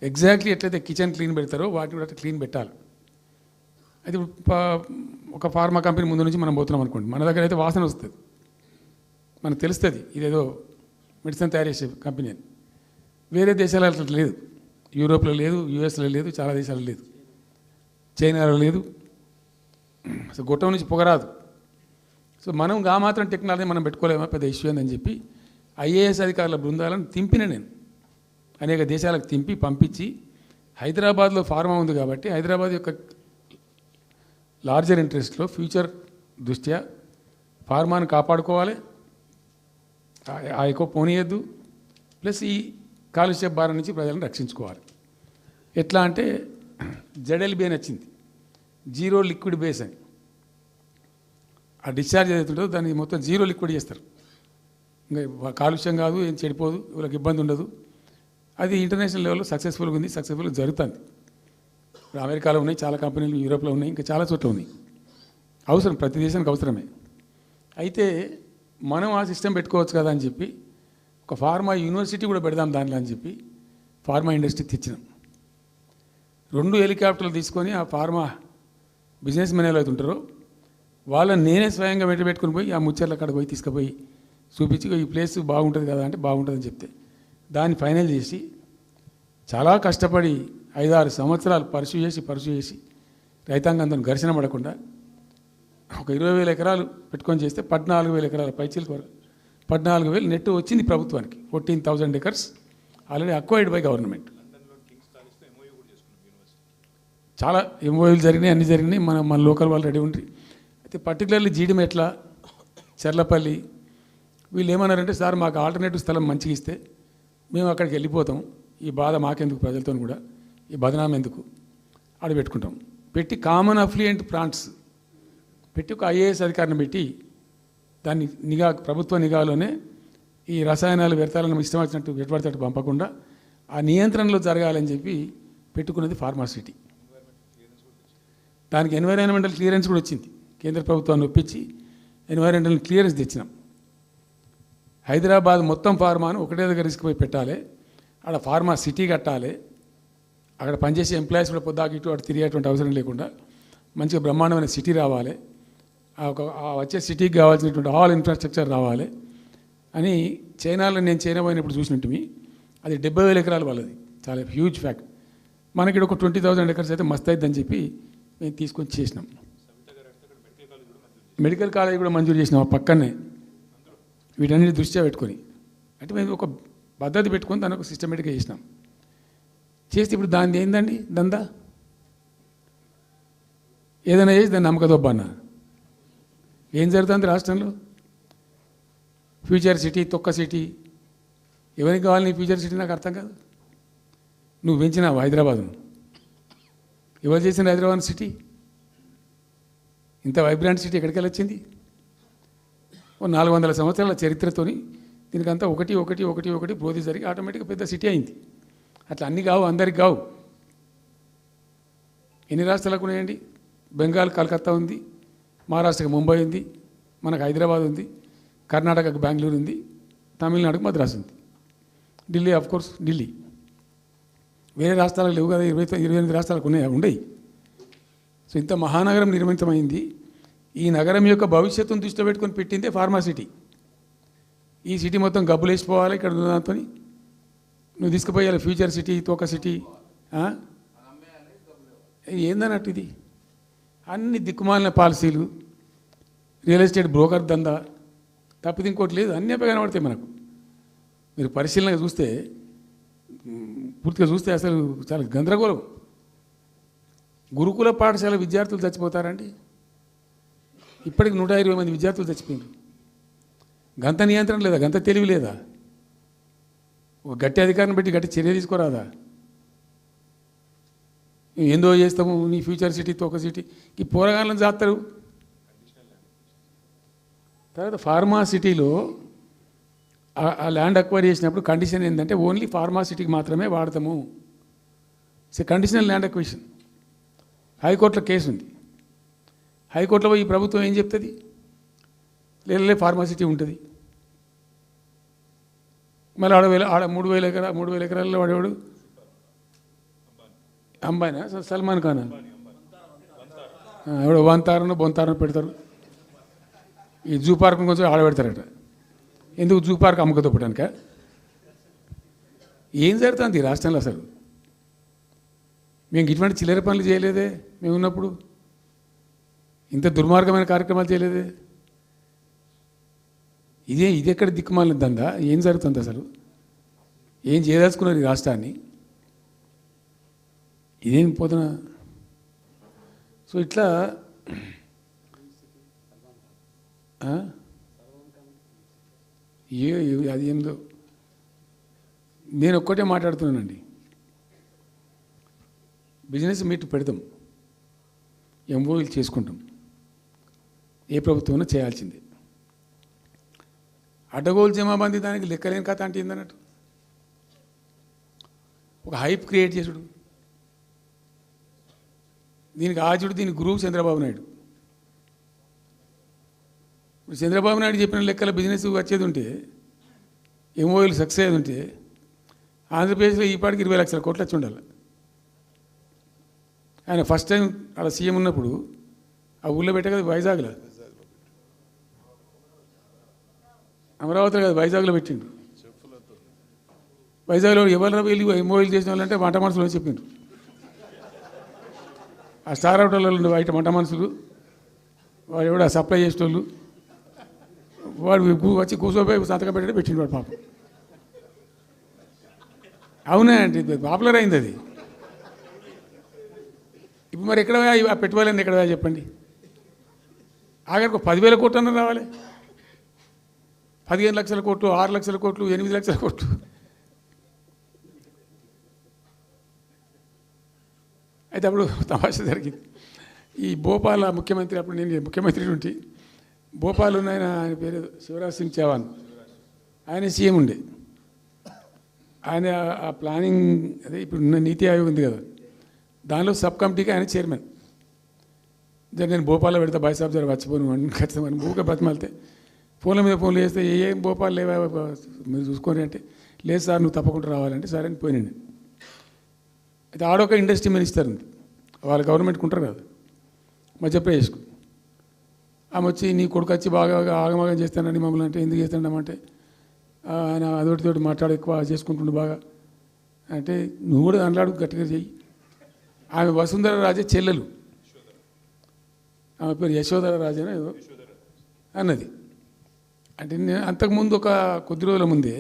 Exactly ఎట్లయితే kitchen clean పెడతారో వాటిని కూడా క్లీన్ పెట్టాలి. అయితే ఒక ఫార్మా కంపెనీ ముందు నుంచి మనం పోతున్నాం అనుకోండి, మన దగ్గర అయితే వాసన వస్తుంది, మనకు తెలుస్తుంది ఇదేదో మెడిసిన్ తయారు చేసే కంపెనీ అని. వేరే దేశాలలో అట్లా లేదు, యూరోప్లో లేదు, యూఎస్లో లేదు, చాలా దేశాల్లో లేదు, చైనాలో లేదు, అసలు గొట్టం నుంచి పొగరాదు. సో మనం ఆ మాత్రం టెక్నాలజీ మనం పెట్టుకోలేమా, పెద్ద ఇష్యూ అని చెప్పి ఐఏఎస్ అధికారుల బృందాలను తింపిన నేను అనేక దేశాలకు తింపి పంపించి, హైదరాబాద్లో ఫార్మా ఉంది కాబట్టి హైదరాబాద్ యొక్క లార్జర్ ఇంట్రెస్ట్లో ఫ్యూచర్ దృష్ట్యా ఫార్మాను కాపాడుకోవాలి, ఆ ఎక్కువ పోనీయద్దు, ప్లస్ ఈ కాలుష్య భారం నుంచి ప్రజలను రక్షించుకోవాలి. ఎట్లా అంటే జెడ్ఎల్బీ అని వచ్చింది, జీరో లిక్విడ్ బేస్ అని. ఆ డిశ్చార్జ్ ఏదైతుంటుందో దాన్ని మొత్తం జీరో లిక్విడ్ చేస్తారు, ఇంకా కాలుష్యం కాదు, ఏం చెడిపోదు, వీళ్ళకి ఇబ్బంది ఉండదు. అది ఇంటర్నేషనల్ లెవెల్లో సక్సెస్ఫుల్గా ఉంది, సక్సెస్ఫుల్గా జరుగుతుంది. ఇప్పుడు అమెరికాలో ఉన్నాయి చాలా కంపెనీలు, యూరోప్లో ఉన్నాయి, ఇంకా చాలా చోట్ల ఉన్నాయి. అవసరం, ప్రతి దేశానికి అవసరమే. అయితే మనం ఆ సిస్టమ్ పెట్టుకోవచ్చు కదా అని చెప్పి ఒక ఫార్మా యూనివర్సిటీ కూడా పెడదాం దానిలో అని చెప్పి ఫార్మా ఇండస్ట్రీ తెచ్చినాం. 2 హెలికాప్టర్లు తీసుకొని ఆ ఫార్మా బిజినెస్ మెన్ అయితే ఉంటారో వాళ్ళని నేనే స్వయంగా పెట్టుకుని పోయి ఆ ముచ్చర్ల కాడ పోయి తీసుకుపోయి చూపించి ఈ ప్లేస్ బాగుంటుంది కదా అంటే బాగుంటుందని చెప్తే దాన్ని ఫైనల్ చేసి చాలా కష్టపడి 5-6 సంవత్సరాలు పర్సూ చేసి రైతాంగంతో ఘర్షణ పడకుండా ఒక 20,000 ఎకరాలు పెట్టుకొని చేస్తే 14,000 ఎకరాల పైచీలకు వరకు 14,000 నెట్ వచ్చింది ప్రభుత్వానికి. 14,000 acres already acquired by government. చాలా ఎంఓయూలు జరిగినాయి, అన్నీ జరిగినాయి, మన లోకల్ వాళ్ళు రెడీ ఉండి. అయితే పర్టికులర్లీ జీడిమెట్ల, చెర్లపల్లి వీళ్ళు ఏమన్నారంటే, సార్ మాకు ఆల్టర్నేటివ్ స్థలం మంచిగా ఇస్తే మేము అక్కడికి వెళ్ళిపోతాం, ఈ బాధ మాకెందుకు, ప్రజలతో కూడా ఈ బదనాం ఎందుకు, ఆడ పెట్టుకుంటాం. పెట్టి కామన్ అఫ్లియంట్ ప్లాంట్స్ పెట్టి ఒక ఐఏఎస్ అధికారిని పెట్టి దాన్ని ప్రభుత్వ నిఘాలోనే ఈ రసాయనాలు వ్యర్థాలను ఇష్టం వచ్చినట్టు ఎటుపడితే పంపకుండా ఆ నియంత్రణలో జరగాలని చెప్పి పెట్టుకున్నది ఫార్మాసిటీ. దానికి ఎన్వైరాన్మెంటల్ క్లియరెన్స్ కూడా వచ్చింది, కేంద్ర ప్రభుత్వాన్ని ఒప్పించి ఎన్వైరాన్మెంటల్ క్లియరెన్స్ తెచ్చినాం. హైదరాబాద్ మొత్తం ఫార్మాను ఒకటే దగ్గర తీసుకుపోయి పెట్టాలి, అక్కడ ఫార్మా సిటీ కట్టాలి, అక్కడ పనిచేసే ఎంప్లాయీస్ కూడా పొద్దాకి ఇటు అటు తిరిగేటువంటి అవసరం లేకుండా మంచిగా బ్రహ్మాండమైన సిటీ రావాలి, వచ్చే సిటీకి కావాల్సినటువంటి ఆల్ ఇన్ఫ్రాస్ట్రక్చర్ రావాలి అని చైనాలో నేను చైనా పోయినప్పుడు చూసినట్టు అది 70,000 ఎకరాలు వాళ్ళది, చాలా హ్యూజ్ ఫ్యాక్ట్. మనకి ఒక 20,000 ఎకర్స్ అయితే మస్తు అవుతుందని చెప్పి మేము తీసుకొని చేసినాం. మెడికల్ కాలేజ్ కూడా మంజూరు చేసినాం ఆ పక్కనే, వీటన్నిటి దృష్ట్యా పెట్టుకొని. అంటే మేము ఒక పద్ధతి పెట్టుకొని దాన్ని ఒక సిస్టమేటిక్గా చేసినాం. చేస్తే ఇప్పుడు దాన్ని ఏందండి దందా, ఏదైనా చేసి దాన్ని నమ్మకదొబ్బన్న. ఏం జరుగుతుంది రాష్ట్రంలో? ఫ్యూచర్ సిటీ, తొక్క సిటీ, ఎవరికి కావాలి నీ ఫ్యూచర్ సిటీ నాకు అర్థం కాదు. నువ్వు పెంచినావు హైదరాబాద్ను, ఎవరు చేసిన హైదరాబాద్ సిటీ? ఇంత వైబ్రాంట్ సిటీ ఎక్కడికి వచ్చింది? 400 సంవత్సరాల చరిత్రతోని దీనికంతా ఒకటి బ్రోది జరిగి ఆటోమేటిక్గా పెద్ద సిటీ అయింది. అట్లా అన్నీ కావు, అందరికి కావు. ఎన్ని రాష్ట్రాలకు ఉన్నాయండి? బెంగాల్ కలకత్తా ఉంది, మహారాష్ట్రకి ముంబై ఉంది, మనకు హైదరాబాద్ ఉంది, కర్ణాటకకు బెంగళూరు ఉంది, తమిళనాడుకు మద్రాసు ఉంది, ఢిల్లీ కోర్స్ ఢిల్లీ. వేరే రాష్ట్రాలకు లేవు కదా, 28 రాష్ట్రాలకు ఉండయి. సో ఇంత మహానగరం నిర్మితమైంది. ఈ నగరం యొక్క భవిష్యత్తును దృష్టిలో పెట్టుకొని పెట్టిందే ఫార్మాసిటీ. ఈ సిటీ మొత్తం గబ్బులు వేసిపోవాలి ఇక్కడ దాంతో, నువ్వు తీసుకుపోయాలి ఫ్యూచర్ సిటీ, తోక సిటీ. ఏందన్నట్టు ఇది? అన్ని దిక్కుమాలిన పాలసీలు, రియల్ ఎస్టేట్ బ్రోకర్ దందా తప్పితే ఇంకోటి లేదు. అన్నీ కనబడతాయి మనకు. మీరు పరిశీలనగా చూస్తే, పూర్తిగా చూస్తే అసలు చాలా గందరగోళం. గురుకుల పాఠశాల విద్యార్థులు చచ్చిపోతారండి. ఇప్పటికి 120 మంది విద్యార్థులు చచ్చిపోయారు. గంత నియంత్రణ లేదా? గంత తెలివి లేదా? ఒక గట్టి అధికారిని పెట్టి గట్టి చర్య తీసుకోరాదా? ఏందో చేస్తాము నీ ఫ్యూచర్ సిటీ, తోక సిటీ, ఈ పోరగాళ్ళని చేస్తారు. తర్వాత ఫార్మాసిటీలో ఆ ల్యాండ్ అక్వైర్ చేసినప్పుడు కండిషన్ ఏంటంటే ఓన్లీ ఫార్మాసిటీకి మాత్రమే వాడతాము. It's conditional land acquisition. హైకోర్టులో కేసు ఉంది. హైకోర్టులో పోయి ఈ ప్రభుత్వం ఏం చెప్తుంది? లేలే ఫార్మాసిటీ ఉంటుంది. మళ్ళీ ఆడ 3,000 ఎకరాల్లో వాడేవాడు అంబానా సల్మాన్ ఖాన్ ఎవడో వంతారనో బొంతారనో పెడతారు. ఈ జూ పార్క్ కొంచెం ఆడబెడతారట. ఎందుకు జూ పార్క్ అమ్మకతో పెట్టానుక? ఏం జరుగుతుంది ఈ రాష్ట్రంలో అసలు? మేము ఇటువంటి చిల్లర పనులు చేయలేదే మేము ఉన్నప్పుడు, ఇంత దుర్మార్గమైన కార్యక్రమాలు చేయలేదే. ఇది ఎక్కడ దిక్కుమాలిన దందా? ఏం జరుగుతుంది అసలు? ఏం చేయదలుచుకున్నారు ఈ రాష్ట్రాన్ని? ఇదేం పోతున్నా. సో ఇట్లా అది ఏందో నేను ఒక్కటే మాట్లాడుతున్నానండి. బిజినెస్ మీట్ పెడతాం, ఎంఓయూలు చేసుకుంటాం, ఏ ప్రభుత్వం చేయాల్సిందే. అడ్డగోలు జమాబందీ దానికి లెక్కలేని కథ అంటే ఏందన్నట్టు, ఒక హైప్ క్రియేట్ చేసుడు. దీనికి ఆజుడు, దీనికి గురువు చంద్రబాబు నాయుడు. ఇప్పుడు చంద్రబాబు నాయుడు చెప్పిన లెక్కల బిజినెస్ వచ్చేది ఉంటే, ఎంఓయూలు సక్సెస్ అయ్యేది ఉంటే, ఆంధ్రప్రదేశ్లో ఈపాటికి 20 లక్షల కోట్లు వచ్చి ఉండాలి. ఆయన ఫస్ట్ టైం అలా సీఎం ఉన్నప్పుడు ఆ ఊళ్ళో పెట్టే కదా, వైజాగ్లో, అమరావతిలో కదా, వైజాగ్లో పెట్టిండు. వైజాగ్లో ఎవరు వెళ్ళి ఎంఓయూలు చేసిన వాళ్ళంటే వంట మనుషులు అని చెప్పిండ్రు. ఆ స్టార్ హోటల్లో ఉండే బయట వంట మనుషులు, వాడు ఎవడ సప్లై చేసేటోళ్ళు, వాడు వచ్చి కూర్చోపోయి సంతకం పెట్టే పెట్టిండు వాడు పాపం. అవునా అంటే పాపులర్ అయింది అది. ఇప్పుడు మరి ఎక్కడ ఆ పెట్టుబడులన్నీ ఎక్కడ చెప్పండి? ఆఖరికి 10,000 కోట్లు అన్న రావాలి. 15 లక్షల కోట్లు, 6 లక్షల కోట్లు, 8 లక్షల కోట్లు. అయితే అప్పుడు తమాషా జరిగింది. ఈ భోపాల్ ముఖ్యమంత్రి, అప్పుడు నేను ముఖ్యమంత్రి నుండి భోపాల్ ఉన్న ఆయన పేరు శివరాజ్ సింగ్ చౌహాన్, ఆయన సీఎం ఉండే. ఆయన ఆ ప్లానింగ్, అదే ఇప్పుడు ఉన్న నీతి ఆయోగ్ ఉంది కదా, దానిలో సబ్ కమిటీకి ఆయన చైర్మన్. నేను భోపాల్లో పెడతా బాయ్ సాబ్ జర వచ్చిపోను అని ఖచ్చితంగా ఊరికే బతిమాలితే, ఫోన్ల మీద ఫోన్లు చేస్తే ఏం భోపాల్ లేవా మీరు చూసుకొని అంటే, లేదు సార్ నువ్వు తప్పకుండా రావాలంటే సరే అని పోయినండి. అయితే ఆడొక ఇండస్ట్రీ మినిస్టర్ ఉంది, వాళ్ళ గవర్నమెంట్కి ఉంటారు కదా మధ్యప్రదేశ్కు. ఆమె వచ్చి నీ కొడుకు వచ్చి బాగా ఆగమాగం చేస్తానని మమ్మల్ని అంటే, ఎందుకు చేస్తాడమంటే ఆయన అదొకటితోటి మాట్లాడి ఎక్కువ చేసుకుంటుండు బాగా అంటే, నువ్వు కూడా దాంట్లాడు గట్టిగా చెయ్యి. ఆమె వసుంధర రాజే చెల్లెలు, ఆమె పేరు యశోధర రాజేనా ఏదో అన్నది. అంటే నేను అంతకుముందు ఒక కొద్ది రోజుల ముందే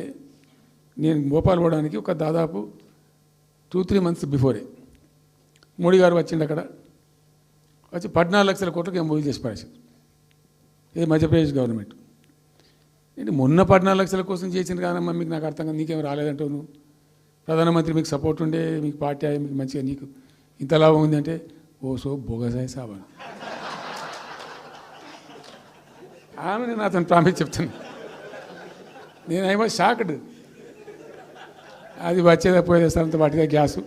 నేను భోపాల్ పోవడానికి ఒక దాదాపు 2-3 మంత్స్ బిఫోరే మోడీ గారు వచ్చిండు. అక్కడ వచ్చి 14 లక్షల కోట్లకు ఎంఓయూ చేసి పడేసారు ఇది మధ్యప్రదేశ్ గవర్నమెంట్. ఏంటి మొన్న 14 లక్షల కోసం చేసింది కాదమ్మా, మీకు నాకు అర్థం కాదు, నీకేం రాలేదంటావు నువ్వు, ప్రధానమంత్రి మీకు సపోర్ట్ ఉండే, మీకు పార్టీ మీకు మంచిగా నీకు ఇంత లాభం ఉంది అంటే, ఓ సో బోగసాయి సాబా ఆమె నేను అతను ప్రామిస్ చెప్తాను. నేను ఐ వాజ్ షాక్డ్. అది వచ్చేదా పోయేదా సార్ అంత వాటిగా గ్యాసు